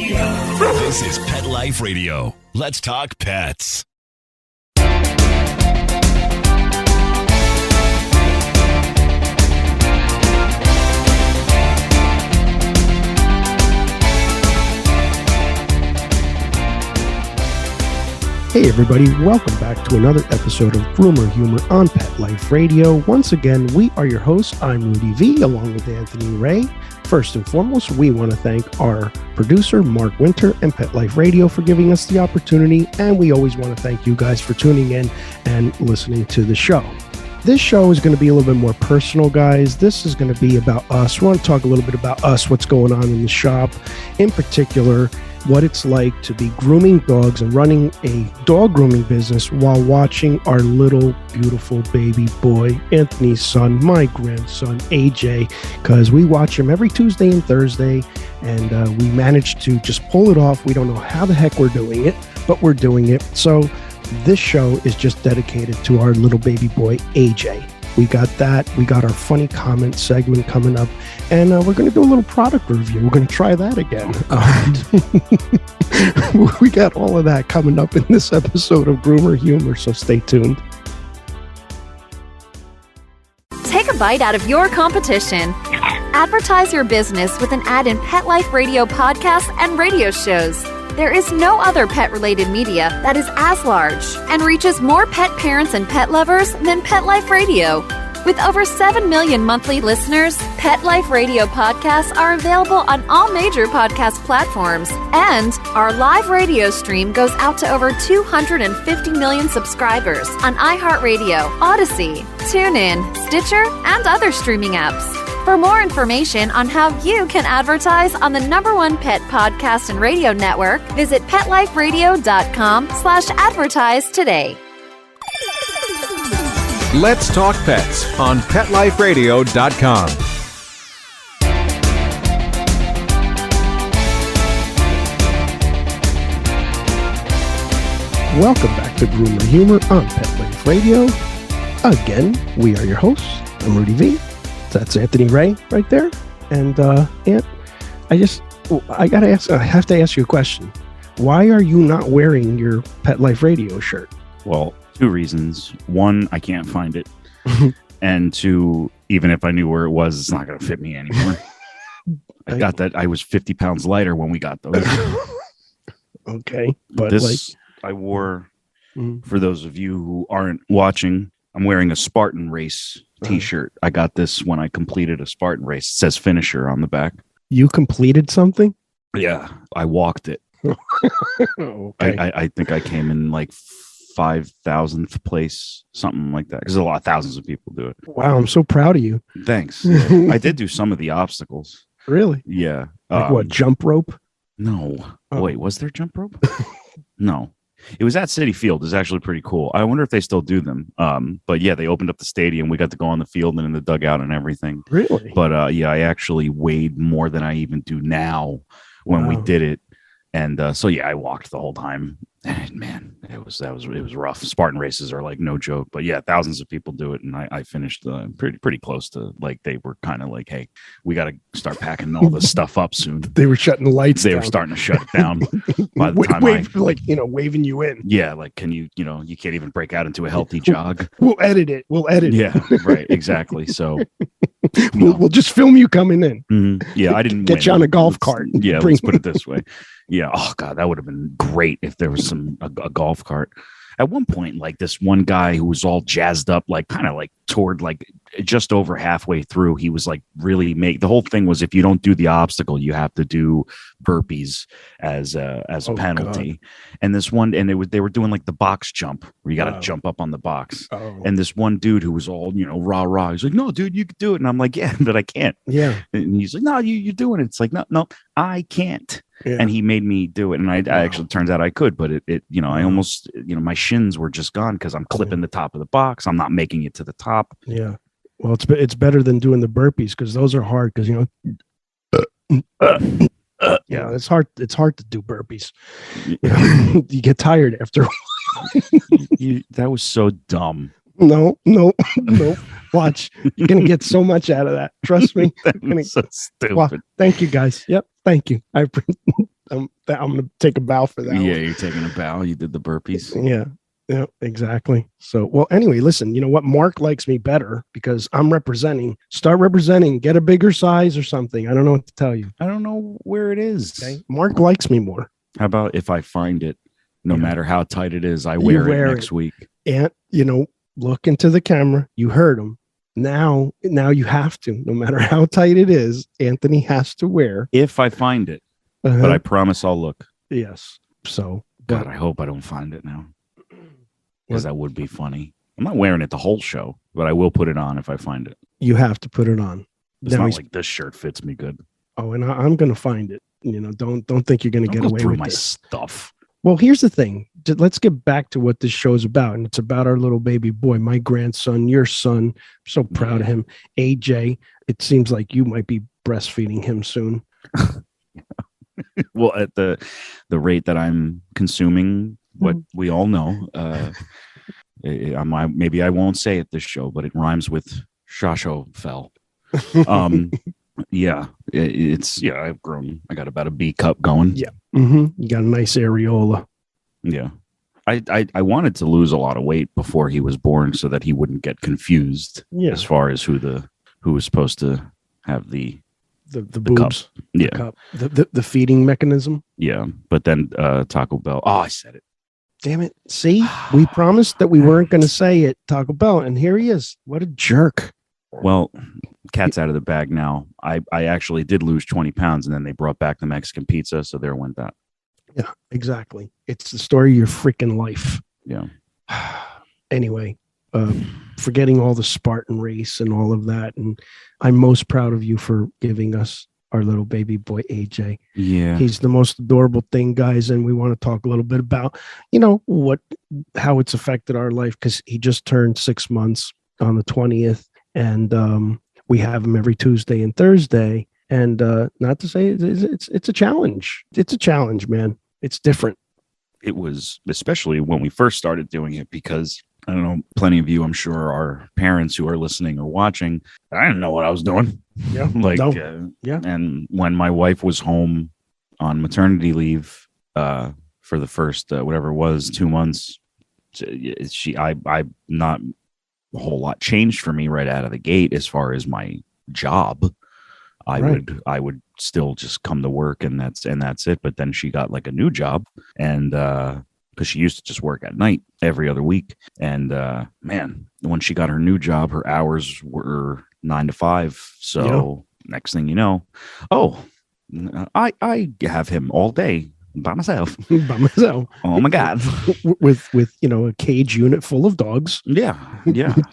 This is Pet Life Radio. Let's talk pets. Hey everybody, welcome back to another episode of Groomer Humor on Pet Life Radio. Once again, we are your hosts. I'm Rudy V, along with Anthony Ray. First and foremost, we want to thank our producer, Mark Winter, and Pet Life Radio for giving us the opportunity, and we always want to thank you guys for tuning in and listening to the show. This show is going to be a little bit more personal, guys. This is going to be about us. We want to talk a little bit about us, what's going on in the shop, in particular, what it's like to be grooming dogs and running a dog grooming business while watching our little beautiful baby boy, Anthony's son, my grandson, AJ, because we watch him every Tuesday and Thursday, and we managed to just pull it off. We don't know how the heck we're doing it, but we're doing it. So this show is just dedicated to our little baby boy, AJ. We got that. We got our funny comment segment coming up, and we're going to do a little product review. We're going to try that again. We got all of that coming up in this episode of Groomer Humor, so stay tuned. Take a bite out of your competition. Advertise your business with an ad in Pet Life Radio podcasts and radio shows. There is no other pet-related media that is as large and reaches more pet parents and pet lovers than Pet Life Radio. With over 7 million monthly listeners, Pet Life Radio podcasts are available on all major podcast platforms, and our live radio stream goes out to over 250 million subscribers on iHeartRadio, Odyssey, TuneIn, Stitcher, and other streaming apps. For more information on how you can advertise on the #1 pet podcast and radio network, visit PetLifeRadio.com/advertise today. Let's Talk Pets on PetLifeRadio.com. Welcome back to Groomer Humor on Pet Life Radio. Again, we are your hosts. I'm Rudy V. That's Anthony Ray right there. And Ant, I have to ask you a question. Why are you not wearing your Pet Life Radio shirt? Well, 2 reasons. 1, I can't find it. And 2, even if I knew where it was, it's not going to fit me anymore. I got that. I was 50 pounds lighter when we got those. Okay. But this I wore, for those of you who aren't watching, I'm wearing a Spartan Race t-shirt. I got this when I completed a Spartan race. It says finisher on the back. You completed something? Yeah, I walked it. Okay. I think I came in like 5,000th place, something like that. Because a lot of thousands of people do it. Wow, I'm so proud of you. Thanks. I did do some of the obstacles. Really? Yeah. Like what, jump rope? No. Oh. Wait, was there jump rope? No. It was at Citi Field. It's actually pretty cool. I wonder if they still do them. But yeah, they opened up the stadium. We got to go on the field and in the dugout and everything. Really? But yeah, I actually weighed more than I even do now when we did it. And so yeah, I walked the whole time. And man, it was rough. Spartan races are like no joke. But yeah, thousands of people do it, and I finished pretty close to, like, they were kind of like, hey, we got to start packing all this stuff up soon. They were shutting the lights. They were starting to shut it down. By the time waving you in. Yeah, like, can you you can't even break out into a healthy jog. We'll edit it. Yeah, right, exactly. So we'll just film you coming in. Mm-hmm. Yeah, I didn't get you on a golf cart. Yeah, let's put it this way. Yeah. Oh God, that would have been great if there was a golf cart. At one point, like, this one guy who was all jazzed up, like kind of like toward like just over halfway through, he was like really the whole thing was, if you don't do the obstacle, you have to do burpees as a penalty. God. And this one, and they were doing like the box jump where you got to jump up on the box. And this one dude who was all, rah, he's like, no, dude, you can do it. And I'm like, yeah, but I can't. Yeah. And he's like, no, you're doing it. It's like, no, I can't. Yeah. And he made me do it, and I actually, turns out I could, but it I almost, my shins were just gone because I'm clipping the top of the box. I'm not making it to the top. Yeah. Well, it's better than doing the burpees, because those are hard, because it's hard to do burpees. You get tired after a while. That was so dumb. No. Watch. You're going to get so much out of that. Trust me. So stupid. Well, thank you, guys. Yep. Thank you. I'm going to take a bow for that. Yeah, one. you're taking a bow. You did the burpees. Yeah, exactly. So, well, anyway, listen, you know what? Mark likes me better because I'm representing. Start representing. Get a bigger size or something. I don't know what to tell you. I don't know where it is. Okay. Mark likes me more. How about if I find it, no matter how tight it is, I You wear it next week. And, look into the camera. You heard him. Now you have to, no matter how tight it is, Anthony has to wear. If I find it, but I promise I'll look. Yes. So, God, I hope I don't find it now. Because that would be funny. I'm not wearing it the whole show, but I will put it on if I find it. You have to put it on. It's not like this shirt fits me good. Oh, and I'm going to find it. Don't think you're going to get away with my this stuff. Well, here's the thing. Let's get back to what this show's about. And it's about our little baby boy, my grandson, your son. I'm so proud of him. AJ, it seems like you might be breastfeeding him soon. Well, at the rate that I'm consuming what we all know, maybe I won't say it this show, but it rhymes with Shasho fell. Yeah, I've grown. I got about a B cup going. Yeah. You got a nice areola. Yeah. I wanted to lose a lot of weight before he was born so that he wouldn't get confused as far as who was supposed to have the boobs. Cup. Yeah. The cup. The feeding mechanism. Yeah. But then Taco Bell. Oh, I said it. Damn it. See, we promised that we weren't going to say it, Taco Bell, and here he is. What a jerk. Well, cat's out of the bag now. I actually did lose 20 pounds, and then they brought back the Mexican pizza, so there went that. Yeah, exactly. It's the story of your freaking life. Yeah. Anyway, forgetting all the Spartan race and all of that, and I'm most proud of you for giving us our little baby boy, AJ. Yeah. He's the most adorable thing, guys, and we want to talk a little bit about, how it's affected our life, because he just turned 6 months on the 20th. And we have him every Tuesday and Thursday. And not to say it's a challenge. It's a challenge, man. It's different. It was, especially when we first started doing it, because I don't know, plenty of you, I'm sure, are parents who are listening or watching. I didn't know what I was doing. Yeah. Yeah. And when my wife was home on maternity leave for the first, whatever it was, 2 months, I not a whole lot changed for me right out of the gate as far as my job. I would still just come to work and that's it. But then she got like a new job, and because she used to just work at night every other week. And man, when she got her new job, her hours were 9 to 5. So next thing you know, I have him all day. By myself. Oh my God. with a cage unit full of dogs. Yeah.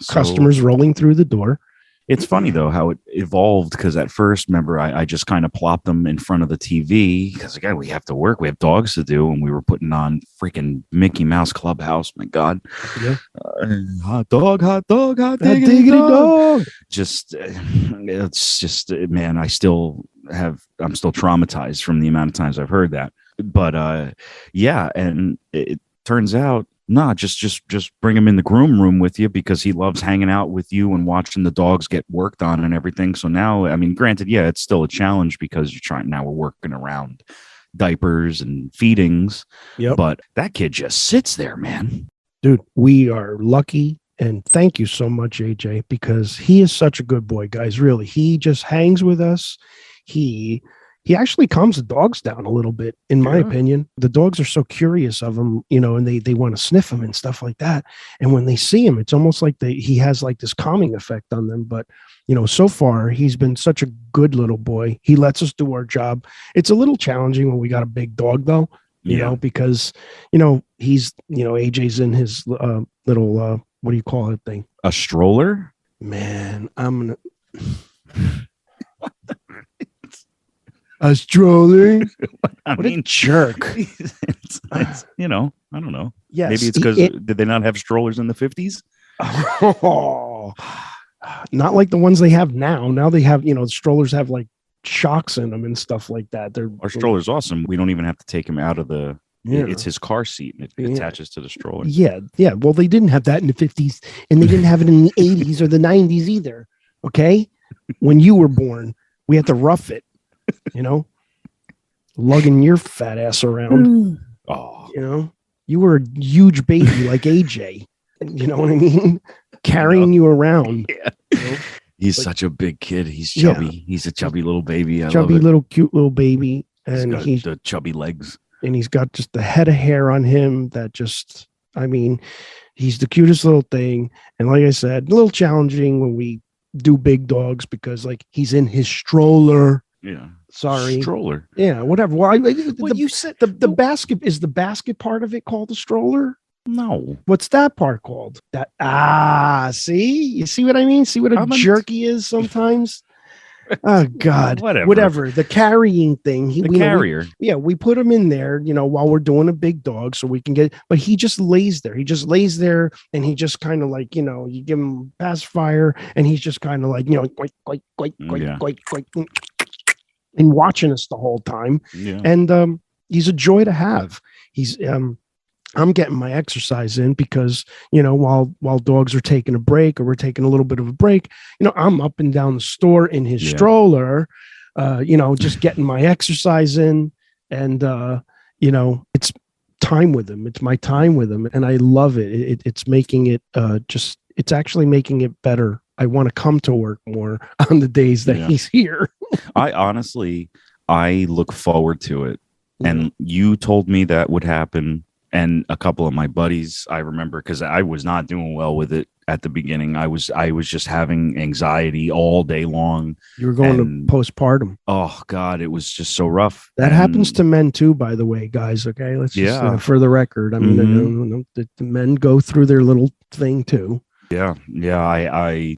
Customers rolling through the door. It's funny though how it evolved, because at first, remember, I just kind of plopped them in front of the TV because again, we have to work, we have dogs to do, and we were putting on freaking Mickey Mouse Clubhouse. My God. Yeah. Hot dog, diggity dog. Just it's just, man, I'm still traumatized from the amount of times I've heard that. But yeah, and it turns out, just bring him in the groom room with you, because he loves hanging out with you and watching the dogs get worked on and everything. So now, I mean, granted, yeah, it's still a challenge because we're working around diapers and feedings. Yep. But that kid just sits there, man. Dude, we are lucky. And thank you so much, AJ, because he is such a good boy, guys. Really, he just hangs with us. He actually calms the dogs down a little bit, in my opinion. The dogs are so curious of him, and they want to sniff him and stuff like that. And when they see him, it's almost like he has like this calming effect on them. But, so far he's been such a good little boy. He lets us do our job. It's a little challenging when we got a big dog though, because, he's, AJ's in his little, what do you call it thing? A stroller? Man, I'm going to... A stroller? What a jerk. it's, I don't know. Yes, maybe it's because did they not have strollers in the 50s? Oh, not like the ones they have now. Now they have, strollers have like shocks in them and stuff like that. Our stroller's awesome. We don't even have to take him out of the... Yeah. It's his car seat, and it attaches to the stroller. Yeah. Well, they didn't have that in the 50s, and they didn't have it in the 80s or the 90s either. Okay? When you were born, we had to rough it. lugging your fat ass around. Oh, You know, you were a huge baby like AJ. You know what I mean? Carrying you around. yeah. You know? He's Like- such a big kid. He's chubby. Yeah. He's a chubby little baby. I Chubby love it. little cute little baby. He's And got the chubby legs. he's got just the head of hair on him that just, I mean, he's the cutest little thing. And like I said, a little challenging when we do big dogs because like he's in his stroller. Yeah. Sorry. Stroller. Yeah, whatever. Well, You said the basket is the basket part of it called the stroller. no. What's that part called? See, you see what I mean? See what a jerk he is sometimes. Oh God, whatever. The carrying thing. The carrier. We put him in there, while we're doing a big dog, so we can get. But he just lays there. He just lays there, and he just kind of like, you give him pacifier, and he's just kind of like, and watching us the whole time. Yeah. And he's a joy to have. He's I'm getting my exercise in because, while dogs are taking a break or we're taking a little bit of a break, I'm up and down the store in his stroller, just getting my exercise in. And, it's time with him. It's my time with him. And I love it. It's making it it's actually making it better. I want to come to work more on the days that he's here. I look forward to it. And you told me that would happen. And a couple of my buddies, I remember, because I was not doing well with it at the beginning. I was just having anxiety all day long. You were going to postpartum. Oh God, it was just so rough. That happens to men too, by the way, guys. Okay, let's just for the record. I mean, the men go through their little thing too. Yeah. I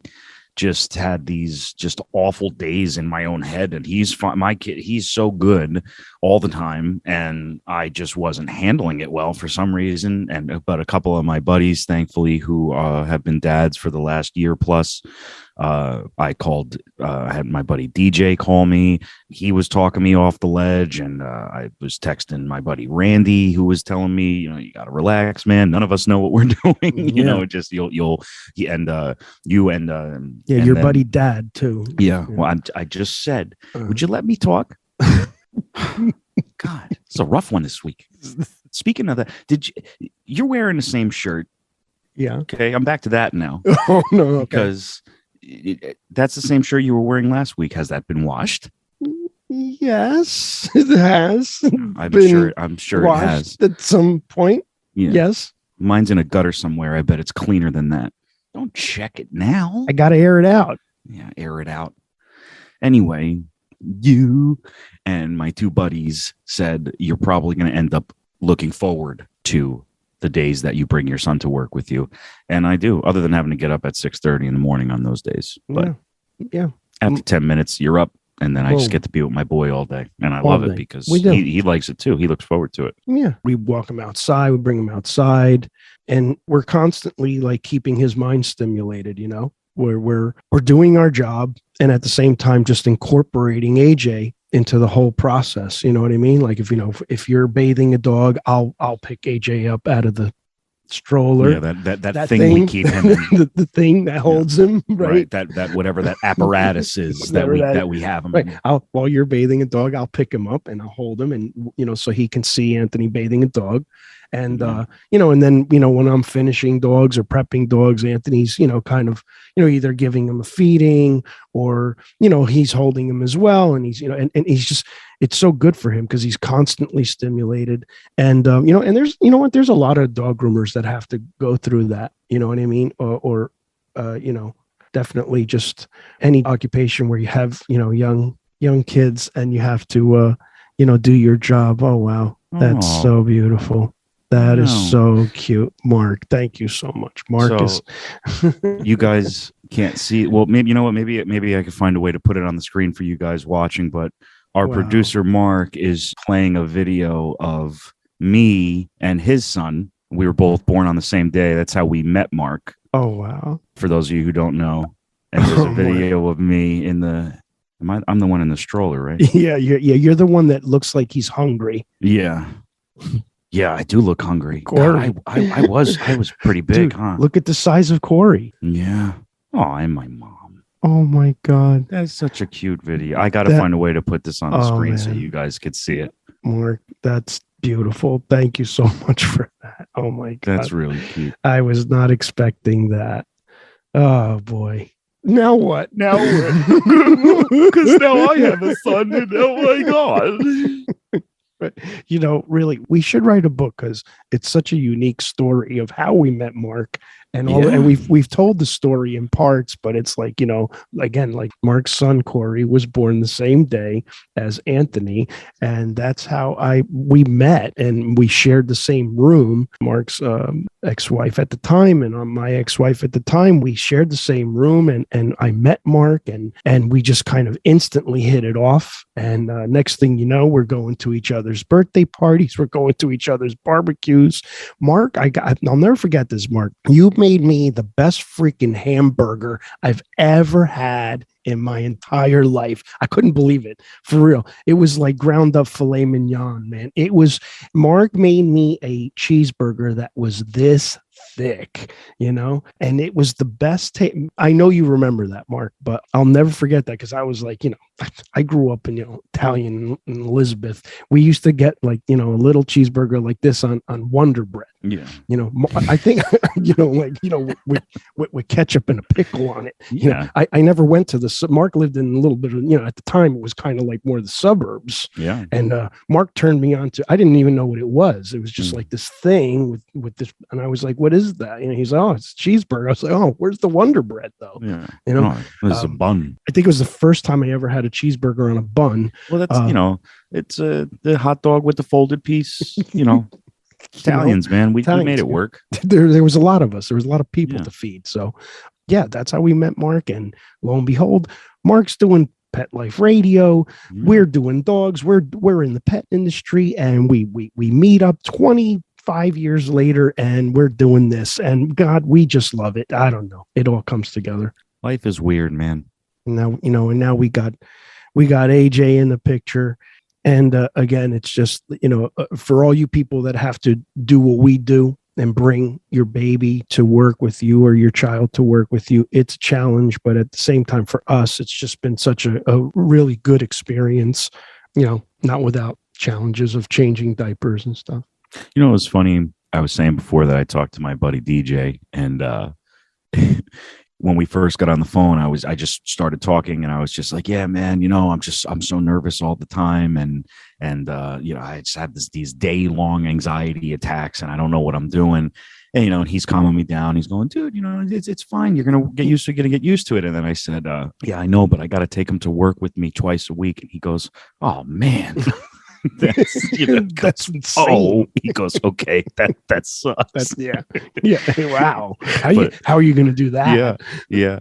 just had these just awful days in my own head, and he's fine. My kid, he's so good all the time, and I just wasn't handling it well for some reason. But a couple of my buddies, thankfully, who have been dads for the last year plus, I had my buddy DJ call me. He was talking me off the ledge, and I was texting my buddy Randy, who was telling me, you got to relax, man. None of us know what we're doing. Just your buddy dad too. Yeah. Well, I just said, would you let me talk? God, it's a rough one this week. Speaking of that, you're wearing the same shirt? Yeah. Okay, I'm back to that now. Oh no, okay. Because that's the same shirt you were wearing last week. Has that been washed? Yes, it has. I'm sure it has at some point. Yeah. Yes. Mine's in a gutter somewhere. I bet it's cleaner than that. Don't check it now. I got to air it out. Yeah, air it out. Anyway, you and my two buddies said you're probably going to end up looking forward to the days that you bring your son to work with you. And I do, other than having to get up at 6:30 in the morning on those days. But yeah. After 10 minutes, you're up. And then I just get to be with my boy all day. And I love it because he likes it too. He looks forward to it. Yeah. We walk him outside. We bring him outside. And we're constantly like keeping his mind stimulated, where we're doing our job. And at the same time, just incorporating AJ into the whole process. You know what I mean? Like if you're bathing a dog, I'll pick AJ up out of the stroller. Yeah, that thing we keep him in. the thing that holds him, right? That whatever that apparatus is that we have him. Right. While you're bathing a dog, I'll pick him up and I'll hold him, and so he can see Anthony bathing a dog. And and then when I'm finishing dogs or prepping dogs, Anthony's kind of either giving him a feeding or he's holding him as well, and he's and he's just, it's so good for him because he's constantly stimulated. And and there's there's a lot of dog groomers that have to go through that, you know what I mean, or definitely just any occupation where you have young kids and you have to do your job. Oh wow, that's so beautiful. That is so cute, Mark. Thank you so much, Marcus. You guys can't see. Well, maybe maybe I could find a way to put it on the screen for you guys watching. But our producer Mark is playing a video of me and his son. We were both born on the same day. That's how we met Mark. Oh wow! For those of you who don't know, and there's a video of me in the. I'm the one in the stroller, right? Yeah. You're the one that looks like he's hungry. Yeah. Yeah, I do look hungry. Corey. I was pretty big, Dude, huh? Look at the size of Corey. Yeah. Oh, and my mom. Oh my God. That's such a cute video. I got to find a way to put this on the screen so you guys could see it. Mark. That's beautiful. Thank you so much for that. Oh my God. That's really cute. I was not expecting that. Oh boy. Now what? Now, because now I have a son, and oh my God. But, really, we should write a book because it's such a unique story of how we met Mark and all. Yeah. And we've told the story in parts, but it's like, again, like Mark's son Corey was born the same day as Anthony, and that's how we met, and we shared the same room. Mark's ex-wife at the time, and my ex-wife at the time, we shared the same room, and I met Mark, and we just kind of instantly hit it off. And next thing you know, we're going to each other's birthday parties. We're going to each other's barbecues. Mark, I'll never forget this, Mark. You made me the best freaking hamburger I've ever had in my entire life. I couldn't believe it. For real. It was like ground up filet mignon, man. Mark made me a cheeseburger that was this thick, and it was the best. I know you remember that, Mark, but I'll never forget that because I was like, I grew up in, Italian in Elizabeth. We used to get like, a little cheeseburger like this on Wonder Bread. Yeah. I think, with ketchup and a pickle on it. Yeah. I never went to Mark lived in a little bit of, at the time it was kind of like more the suburbs. Yeah. And Mark turned me on to, I didn't even know what it was. It was just like this thing with this. And I was like, what is that? He's like, oh, it's a cheeseburger. I was like, oh, where's the Wonder Bread though? Yeah. It's a bun. I think it was the first time I ever had a cheeseburger on a bun. Well, that's, it's the hot dog with the folded piece, Italians, man, we made it work. There was a lot of us. There was a lot of people to feed. So yeah, that's how we met Mark. And lo and behold, Mark's doing Pet Life Radio. We're doing dogs. We're in the pet industry, and we meet up 25 years later, and we're doing this. And God, we just love it. I don't know. It all comes together. Life is weird, man. Now, and now we got AJ in the picture. And again, it's just, for all you people that have to do what we do and bring your baby to work with you or your child to work with you, it's a challenge. But at the same time, for us, it's just been such a really good experience, not without challenges of changing diapers and stuff. It was funny. I was saying before that I talked to my buddy DJ, and when we first got on the phone, I just started talking, and I was just like, yeah, man, I'm so nervous all the time. And I just have these day-long anxiety attacks, and I don't know what I'm doing. And, and he's calming me down. He's going, dude, it's fine. You're going to get used to it. And then I said, yeah, I know, but I got to take him to work with me twice a week. And he goes, oh man, that's insane. Oh, he goes, okay, that sucks. Yeah. Wow. How are you going to do that? Yeah.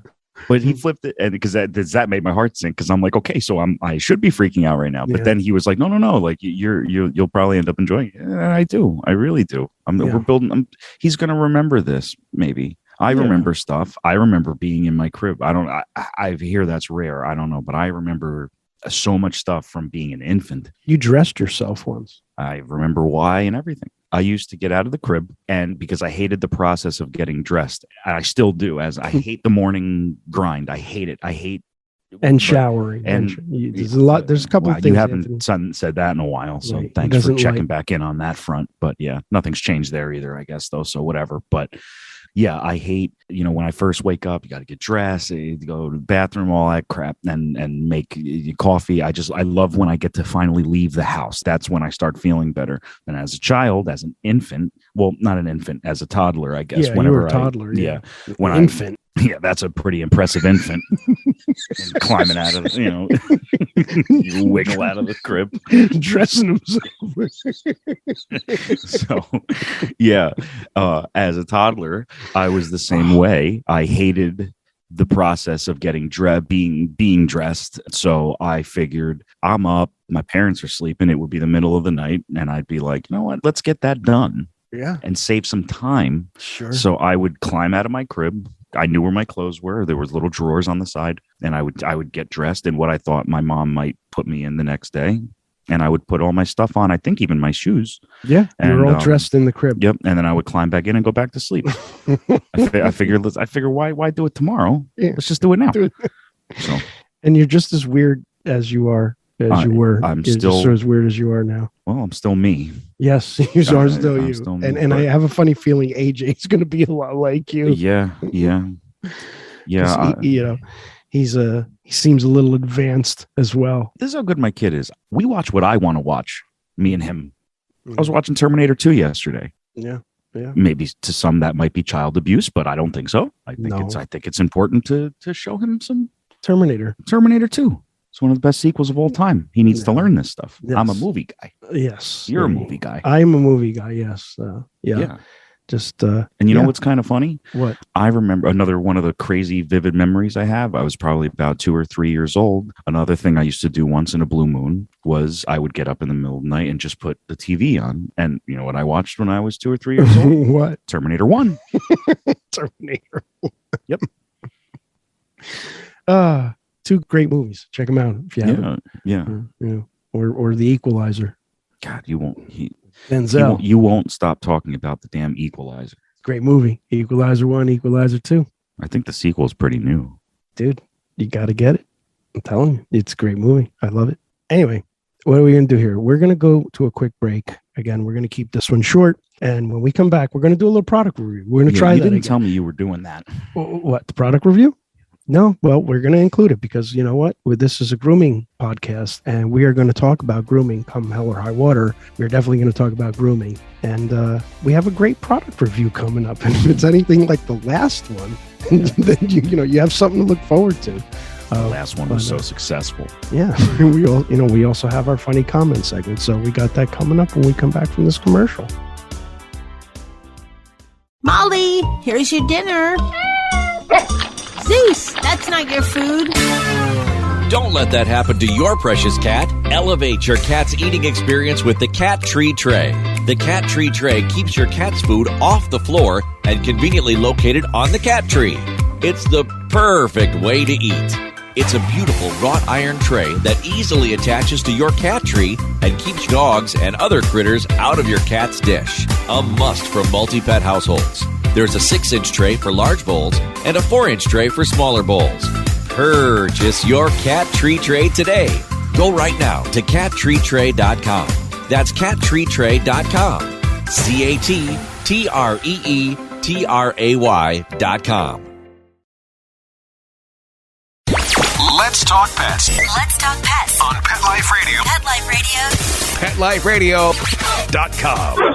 But he flipped it, and because that made my heart sink, because I'm like, okay, so I should be freaking out right now. But then he was like, no, like you'll probably end up enjoying it. And I do, I really do. We're building. He's going to remember this, maybe. I remember stuff. I remember being in my crib. I hear that's rare. I don't know, but I remember so much stuff from being an infant. You dressed yourself once. I remember why and everything. I used to get out of the crib, and because I hated the process of getting dressed, I still do, as I hate the morning grind. I hate it. And showering. And there's a couple of things. You haven't said that in a while, so right. Thanks for checking back in on that front. But yeah, nothing's changed there either, I guess, though. So whatever. But yeah, I hate, when I first wake up, you got to get dressed, you go to the bathroom, all that crap, and make coffee. I love when I get to finally leave the house. That's when I start feeling better. And as a child, as an infant, well, not an infant, as a toddler, I guess. Yeah, whenever you were a toddler. Infant. Yeah, that's a pretty impressive infant. Climbing out of, you wiggle out of the crib. Dressing himself. So, yeah, as a toddler, I was the same way. I hated the process of getting being dressed. So I figured, I'm up, my parents are sleeping, it would be the middle of the night, and I'd be like, you know what, let's get that done. Yeah. And save some time. Sure. So I would climb out of my crib. I knew where my clothes were. There was little drawers on the side, and I would get dressed in what I thought my mom might put me in the next day. And I would put all my stuff on. I think even my shoes. Yeah. You were all dressed in the crib. Yep. And then I would climb back in and go back to sleep. I figured why do it tomorrow? Yeah. Let's just do it now. So, and you're just as weird as you are as you were. I'm You're still just as weird as you are now. Well, I'm still me. Yes, you are still I'm you. still me, And I have a funny feeling AJ's going to be a lot like you. Yeah. He seems a little advanced as well. This is how good my kid is. We watch what I want to watch. Me and him. I was watching Terminator 2 yesterday. Yeah. Maybe to some that might be child abuse, but I don't think so. I think it's important to show him some Terminator 2. It's one of the best sequels of all time. He needs to learn this stuff. Yes. I'm a movie guy. Yes. You're a movie guy. I'm a movie guy. Yes. Yeah. Just and you know what's kind of funny? What? I remember another one of the crazy vivid memories I have. I was probably about 2 or 3 years old. Another thing I used to do once in a blue moon was I would get up in the middle of the night and just put the TV on. And you know what I watched when I was 2 or 3 years old? What? Terminator 1. Terminator. Yep. 2 great movies. Check them out if you haven't. Yeah. Or The Equalizer. God, you won't. Denzel. You won't stop talking about the damn Equalizer. Great movie. Equalizer 1, Equalizer 2. I think the sequel is pretty new. Dude, you got to get it. I'm telling you, it's a great movie. I love it. Anyway, what are we going to do here? We're going to go to a quick break. Again, we're going to keep this one short. And when we come back, we're going to do a little product review. We're going to try that. You didn't again. tell me you were doing that. What, the product review? No, well, we're going to include it because you know what? This is a grooming podcast, and we are going to talk about grooming come hell or high water. We're definitely going to talk about grooming, and we have a great product review coming up. And if it's anything like the last one, then you have something to look forward to. The last one was so successful. Yeah, we also have our funny comment segment, so we got that coming up when we come back from this commercial. Molly, here's your dinner. Zeus, that's not your food. Don't let that happen to your precious cat. Elevate your cat's eating experience with the Cat Tree Tray. The Cat Tree Tray keeps your cat's food off the floor and conveniently located on the cat tree. It's the perfect way to eat. It's a beautiful wrought iron tray that easily attaches to your cat tree and keeps dogs and other critters out of your cat's dish. A must for multi-pet households. There's a 6-inch tray for large bowls and a 4-inch tray for smaller bowls. Purchase your Cat Tree Tray today. Go right now to cattreetray.com. That's cattreetray.com. CATTREETRAY.com. Let's talk pets Let's talk pets on Pet Life Radio. Pet Life Radio. PetLifeRadio.com.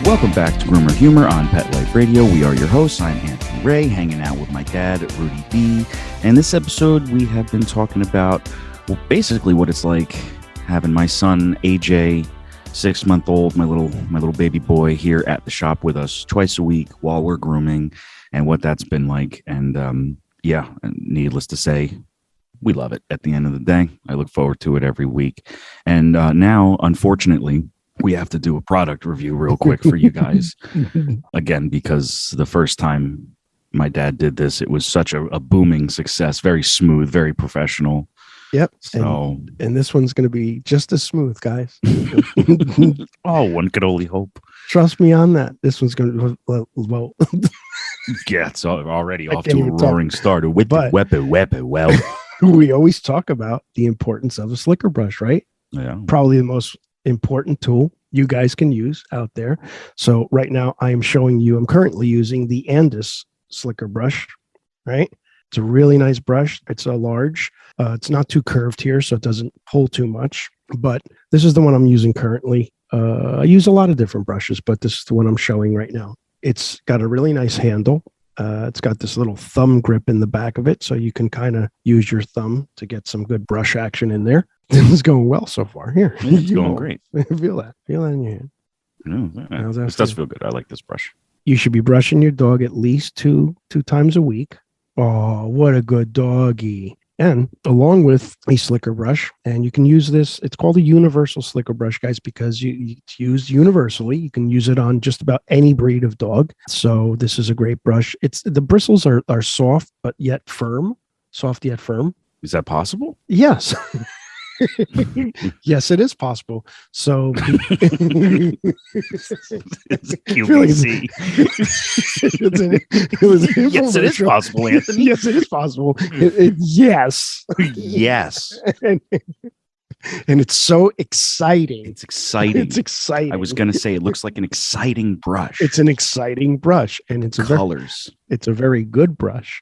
Welcome back to Groomer Humor on Pet Life Radio. We are your hosts. I'm Anthony Ray, hanging out with my dad, Rudy B. And this episode, we have been talking about, basically what it's like having my son, AJ, 6-month-old, my little baby boy, here at the shop with us twice a week while we're grooming, and what that's been like. And needless to say, we love it. At the end of the day, I look forward to it every week. And now, unfortunately, we have to do a product review real quick for you guys. Again, because the first time my dad did this, it was such a booming success, very smooth, very professional. Yep. So, and this one's going to be just as smooth, guys. oh, one could only hope. Trust me on that. This one's going to, well. Yeah, it's already off to a roaring start. With the weapon. Well, we always talk about the importance of a slicker brush, right? Yeah. Probably the most important tool you guys can use out there. So right now I'm currently using the Andis slicker brush, right? It's a really nice brush. It's a large, it's not too curved here, so it doesn't pull too much, but this is the one I'm using currently. I use a lot of different brushes, but this is the one I'm showing right now. It's got a really nice handle. It's got this little thumb grip in the back of it, so you can kind of use your thumb to get some good brush action in there. This is going well so far. Here, it's going great. Feel that in your hand. This does feel good. I like this brush. You should be brushing your dog at least two times a week. Oh, what a good doggy. And along with a slicker brush, and you can use this, it's called a universal slicker brush, guys, because it's used universally. You can use it on just about any breed of dog. So this is a great brush. The bristles are soft, but yet firm. Soft yet firm. Is that possible? Yes. Yes, it is possible. So It's QVC. Yes, it is possible, Anthony. Yes, it is possible. Yes. Yes. And it's so exciting. It's exciting. It's exciting. I was going to say it looks like an exciting brush. It's an exciting brush, and it's colors. It's a very good brush.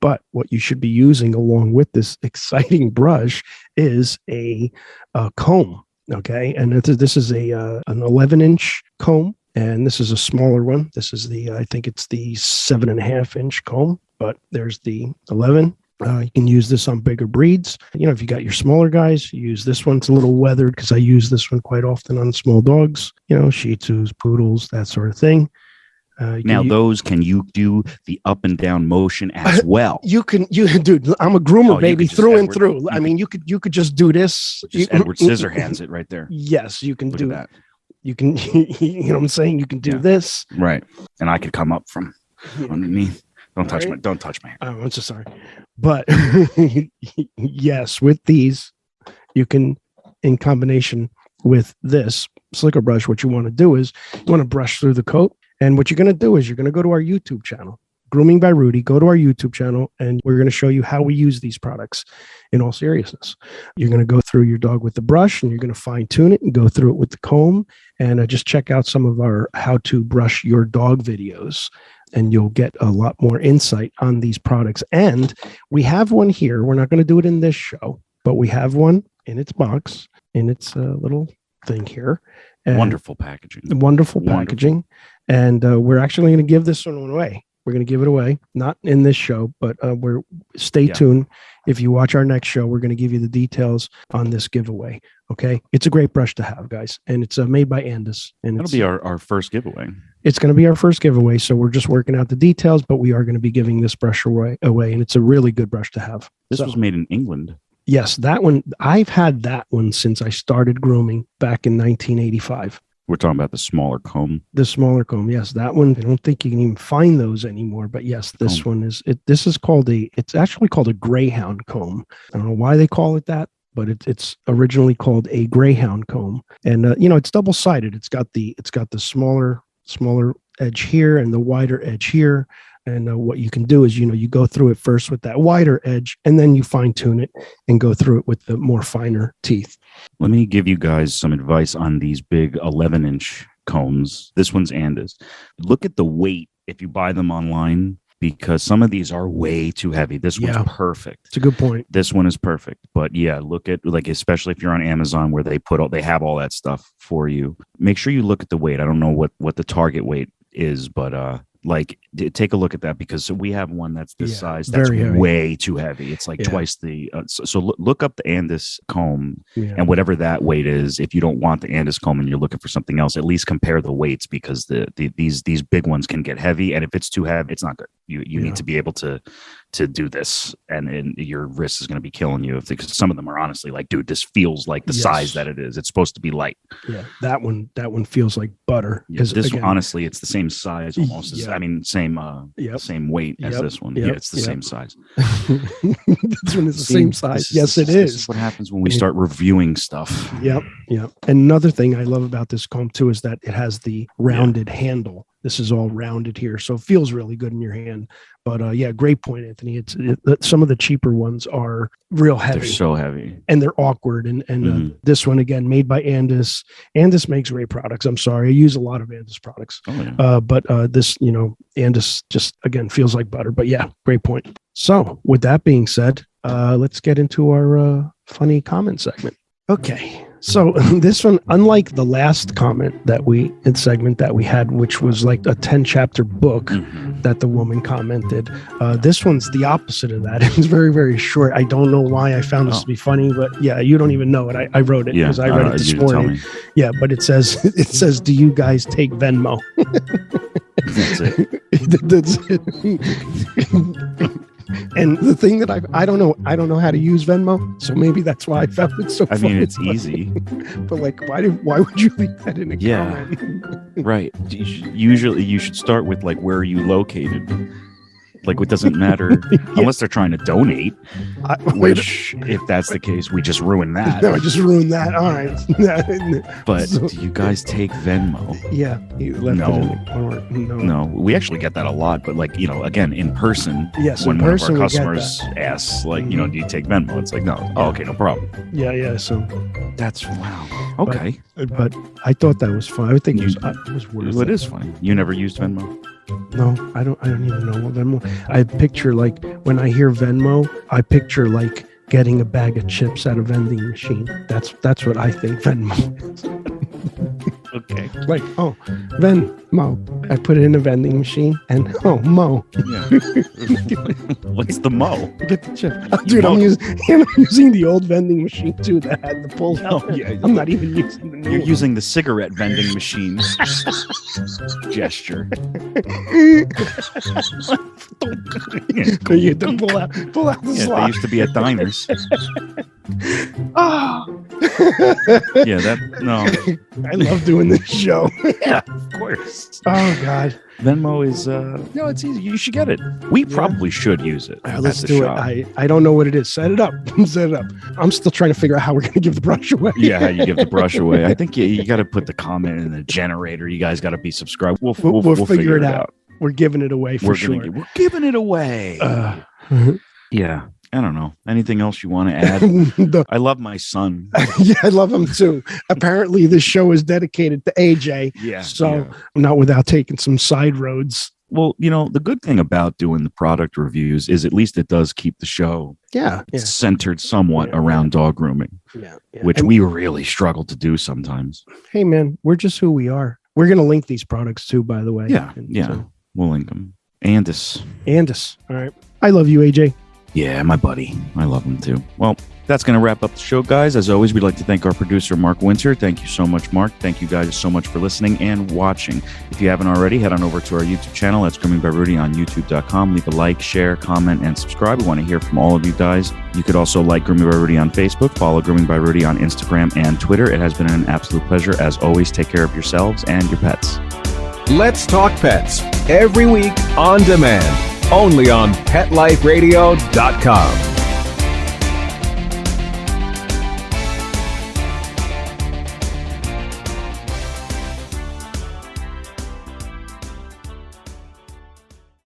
But what you should be using along with this exciting brush is a comb. Okay, and this is an 11-inch comb, and this is a smaller one. This is I think it's the 7.5-inch comb, but there's the 11. You can use this on bigger breeds. If you got your smaller guys, use this one. It's a little weathered because I use this one quite often on small dogs, Shih Tzus, Poodles, that sort of thing. Those, can you do the up and down motion as well? Dude, I'm a groomer, baby, through and through. You could just do this. Just Edward Scissorhands it right there. Yes, you can do that. You can, what I'm saying? You can do this. Right. And I could come up from underneath. Don't touch my hair. Oh, I'm so sorry. But yes, with these, you can, in combination with this slicker brush, what you want to do is you want to brush through the coat. And what you're going to do is you're going to go to our YouTube channel, Grooming by Rudy. Go to our YouTube channel, and we're going to show you how we use these products in all seriousness. You're going to go through your dog with the brush, and you're going to fine tune it and go through it with the comb. And just check out some of our how to brush your dog videos, and you'll get a lot more insight on these products. And we have one here. We're not going to do it in this show, but we have one in its box, in its little thing here. And wonderful packaging. Wonderful packaging. And we're actually going to give this one away. We're going to give it away, not in this show, but stay tuned. If you watch our next show, we're going to give you the details on this giveaway. Okay. It's a great brush to have, guys. And it's made by Andis. And that'll be our first giveaway. It's going to be our first giveaway. So we're just working out the details, but we are going to be giving this brush away. And it's a really good brush to have. This was made in England. Yes. That one, I've had that one since I started grooming back in 1985. We're talking about the smaller comb. The smaller comb, yes. That one, I don't think you can even find those anymore. But yes, this one is. This is called it's actually called a greyhound comb. I don't know why they call it that, but it's originally called a greyhound comb. And it's double sided. It's got the smaller edge here and the wider edge here. And what you can do is, you go through it first with that wider edge, and then you fine tune it and go through it with the more finer teeth. Let me give you guys some advice on these big 11-inch combs. This one's Andis. Look at the weight if you buy them online, because some of these are way too heavy. This one's perfect. It's a good point. This one is perfect. But look at, especially if you're on Amazon where they have all that stuff for you. Make sure you look at the weight. I don't know what the target weight is, but take a look at that, because we have one that's this size that's way too heavy. It's like twice the so look up the Andis comb and whatever that weight is. If you don't want the Andis comb and you're looking for something else, at least compare the weights, because these big ones can get heavy, and if it's too heavy, it's not good. You need to be able to do this, and your wrist is going to be killing you because some of them are honestly like, dude, this feels like the size that it is. It's supposed to be light. Yeah, that one feels like butter. This one, honestly, it's the same size almost. Same weight as this one. It's the same size. This one is the same size. Yes, it is. This is what happens when we start reviewing stuff. Yep. And another thing I love about this comb too is that it has the rounded handle. This is all rounded here, so it feels really good in your hand. But great point, Anthony. Some of the cheaper ones are real heavy. They're so heavy, and they're awkward. And this one, again, made by Andis. Andis makes great products. I'm sorry, I use a lot of Andis products. But this, Andis just again feels like butter. But great point. So with that being said, let's get into our funny comment segment. Okay. So this one, unlike the last segment that we had, which was like a 10-chapter book that the woman commented, this one's the opposite of that. It's very, very short. I don't know why I found this to be funny, but you don't even know it. I wrote it because I read it this morning. Yeah, but it says, do you guys take Venmo? That's it. And the thing that I don't know how to use Venmo, so maybe that's why I found it so funny. I mean, it's easy. But why would you leave that in a comment? Right. Usually you should start with where are you located? Like, it doesn't matter unless they're trying to donate, which, if that's the case, we just ruined that. No, I just ruined that. All right. But do you guys take Venmo? Yeah. You left it in No. We actually get that a lot, but like, again, in person, yes, when in one of person, our customers asks, like, do you take Venmo? It's like, no. Oh, okay, no problem. Yeah. So that's wow. Okay. But I thought that was fun. I think it was worth it. It is funny. You never used Venmo? No, I don't even know what Venmo. I picture, like, when I hear Venmo, I picture like getting a bag of chips at a vending machine. That's what I think Venmo is. Okay. Like, oh, Venmo. I put it in a vending machine and Mo. Yeah. What's the Mo? Get the chip. Oh, dude, I'm using the old vending machine too that had the pull out. Oh, yeah. I'm not even using the new You're one. using the cigarette vending machine gesture. So you had to pull out the Yeah, slot. they used to be at diners. Oh. No. I love doing this show. Yeah, of course. Oh God. Venmo is it's easy. You should get it. We probably should use it. Let's at the do shop. it. I don't know what it is. Set it up. Set it up. I'm still trying to figure out how we're going to give the brush away. Yeah, how you give the brush away. I think you got to put the comment in the generator. You guys got to be subscribed. We'll figure it out. We're giving it away for sure. We're giving it away. Yeah. I don't know. Anything else you want to add? I love my son. Yeah, I love him too. Apparently, this show is dedicated to AJ. Yeah. So not without taking some side roads. Well, the good thing about doing the product reviews is at least it does keep the show centered somewhat around dog grooming, which we really struggle to do sometimes. Hey, man, we're just who we are. We're going to link these products too, by the way. Yeah. So, we'll link them. Andis. All right. I love you, AJ. Yeah, my buddy. I love him too. Well, that's going to wrap up the show, guys. As always, we'd like to thank our producer, Mark Winter. Thank you so much, Mark. Thank you guys so much for listening and watching. If you haven't already, head on over to our YouTube channel. That's Grooming by Rudy on youtube.com. Leave a like, share, comment, and subscribe. We want to hear from all of you guys. You could also like Grooming by Rudy on Facebook. Follow Grooming by Rudy on Instagram and Twitter. It has been an absolute pleasure. As always, take care of yourselves and your pets. Let's Talk Pets, every week on demand, only on PetLifeRadio.com.